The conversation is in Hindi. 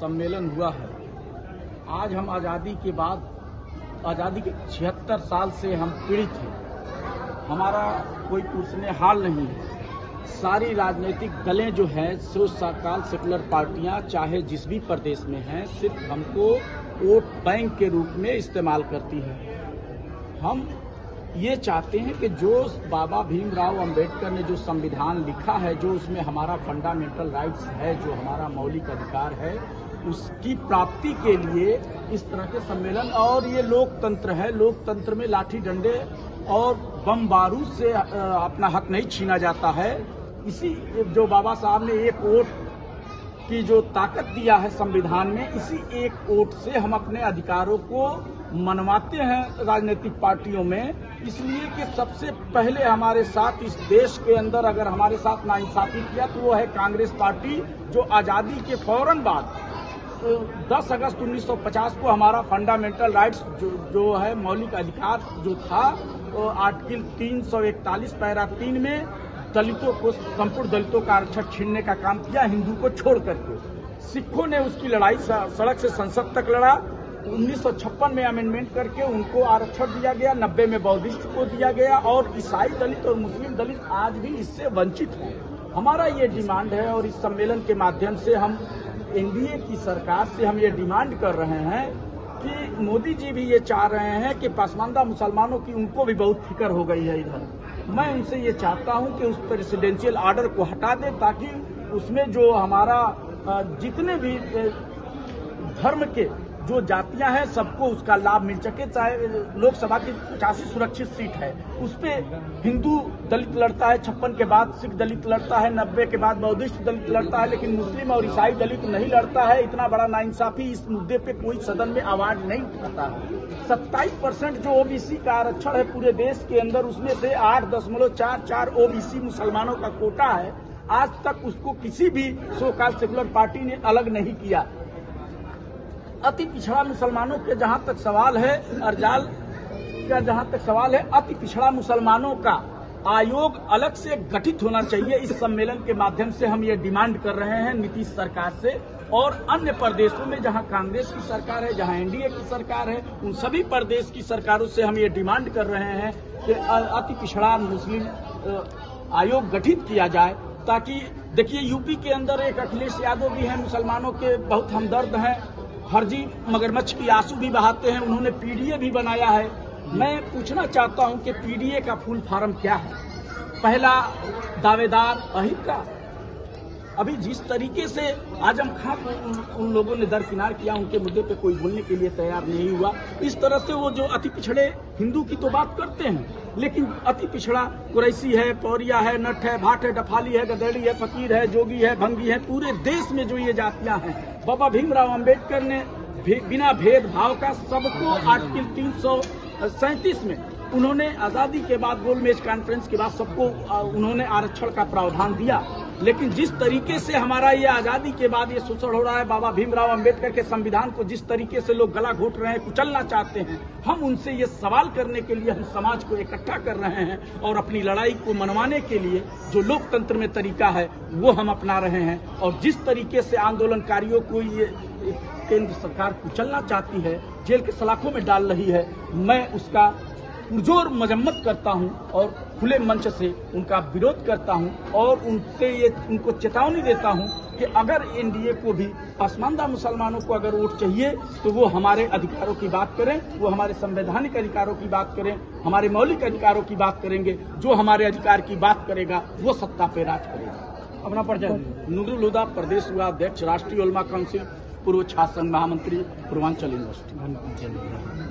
सम्मेलन हुआ है। आज हम आज़ादी के बाद, आज़ादी के 76 साल से हम पीड़ित हैं। हमारा कोई पूछने हाल नहीं है। सारी राजनीतिक दलें जो है सोशल सेकुलर पार्टियां चाहे जिस भी प्रदेश में हैं, सिर्फ हमको वोट बैंक के रूप में इस्तेमाल करती है। हम ये चाहते हैं कि जो बाबा भीमराव अंबेडकर ने जो संविधान लिखा है, जो उसमें हमारा फंडामेंटल राइट्स है, जो हमारा मौलिक अधिकार है, उसकी प्राप्ति के लिए इस तरह के सम्मेलन, और ये लोकतंत्र है, लोकतंत्र में लाठी डंडे और बम बारूद से अपना हक नहीं छीना जाता है। इसी जो बाबा साहब ने एक वोट की जो ताकत दिया है संविधान में, इसी एक वोट से हम अपने अधिकारों को मनवाते हैं राजनीतिक पार्टियों में। इसलिए कि सबसे पहले हमारे साथ इस देश के अंदर अगर हमारे साथ नाइंसाफी किया तो वो है कांग्रेस पार्टी, जो आज़ादी के फौरन बाद 10 अगस्त 1950 को हमारा फंडामेंटल राइट्स जो है मौलिक अधिकार जो था, तो आर्टिकल 341 पैरा 3 में दलितों को, संपूर्ण दलितों का आरक्षण छीनने का काम किया, हिंदू को छोड़ करके। सिखों ने उसकी लड़ाई सड़क से संसद तक लड़ा। 1956 में अमेंडमेंट करके उनको आरक्षण दिया गया, 90 में बौद्धिस्ट को दिया गया, और ईसाई दलित और मुस्लिम दलित आज भी इससे वंचित हैं। हमारा ये डिमांड है, और इस सम्मेलन के माध्यम से हम एनडीए की सरकार से हम ये डिमांड कर रहे हैं कि मोदी जी भी ये चाह रहे हैं कि पसमानदा मुसलमानों की, उनको भी बहुत फिक्र हो गई है इधर। मैं उनसे ये चाहता हूं कि उस प्रेसिडेंशियल ऑर्डर को हटा दें, ताकि उसमें जो हमारा जितने भी धर्म के जो जातियां हैं सबको उसका लाभ मिल सके। चाहे लोकसभा की 85 सुरक्षित सीट है, उस पे हिंदू दलित लड़ता है, 56 के बाद सिख दलित लड़ता है, 90 के बाद बौद्धिस्ट दलित लड़ता है, लेकिन मुस्लिम और ईसाई दलित नहीं लड़ता है। इतना बड़ा नाइंसाफी, इस मुद्दे पे कोई सदन में आवाज नहीं उठाता। 27% जो ओबीसी का आरक्षण है पूरे देश के अंदर, उसमें से 8.44 ओबीसी मुसलमानों का कोटा है। आज तक उसको किसी भी सोकाल सेकुलर पार्टी ने अलग नहीं किया। अति पिछड़ा मुसलमानों के जहां तक सवाल है, अर्जाल का जहां तक सवाल है, अति पिछड़ा मुसलमानों का आयोग अलग से गठित होना चाहिए। इस सम्मेलन के माध्यम से हम ये डिमांड कर रहे हैं नीतीश सरकार से, और अन्य प्रदेशों में जहां कांग्रेस की सरकार है, जहां एनडीए की सरकार है, उन सभी प्रदेश की सरकारों से हम ये डिमांड कर रहे हैं कि अति पिछड़ा मुस्लिम आयोग गठित किया जाए। ताकि देखिए, यूपी के अंदर एक अखिलेश यादव भी हैं, मुसलमानों के बहुत हमदर्द हैं, फर्जी मगरमच्छ की आंसू भी बहाते हैं, उन्होंने पीडीए भी बनाया है। मैं पूछना चाहता हूं कि पीडीए का फुल फॉर्म क्या है? पहला दावेदार अहिर का। अभी जिस तरीके से आजम खां को उन लोगों ने दरकिनार किया, उनके मुद्दे पे कोई बोलने के लिए तैयार नहीं हुआ। इस तरह से वो जो अति पिछड़े हिंदू की तो बात करते हैं, लेकिन अति पिछड़ा कुरैशी है, पौरिया है, नट है, भाट है, डफाली है, गदेड़ी है, फकीर है, जोगी है, भंगी है, पूरे देश में जो ये जातियां हैं, बाबा भीमराव अंबेडकर ने बिना भेदभाव का सबको आर्टिकल 337 में उन्होंने आजादी के बाद गोलमेज कॉन्फ्रेंस के बाद सबको उन्होंने आरक्षण का प्रावधान दिया। लेकिन जिस तरीके से हमारा ये आजादी के बाद ये शोषण हो रहा है, बाबा भीमराव अंबेडकर के संविधान को जिस तरीके से लोग गला घोट रहे हैं, कुचलना चाहते हैं, हम उनसे ये सवाल करने के लिए हम समाज को इकट्ठा कर रहे हैं, और अपनी लड़ाई को मनवाने के लिए जो लोकतंत्र में तरीका है वो हम अपना रहे हैं। और जिस तरीके से आंदोलनकारियों को ये केंद्र सरकार कुचलना चाहती है, जेल के सलाखों में डाल रही है, मैं उसका पुरजोर मजम्मत करता हूं और खुले मंच से उनका विरोध करता हूं, और उनको चेतावनी देता हूं कि अगर एनडीए को भी पसमानदा मुसलमानों को अगर वोट चाहिए तो वो हमारे अधिकारों की बात करें, वो हमारे संवैधानिक अधिकारों की बात करें, हमारे मौलिक अधिकारों की बात करेंगे। जो हमारे अधिकार की बात करेगा वो सत्ता पे राज करेगा। अपना परिचय। नूरुल हुदा, प्रदेश उपाध्यक्ष, राष्ट्रीय उलमा काउंसिल, पूर्व छात्र संघ महामंत्री, पूर्वांचल यूनिवर्सिटी।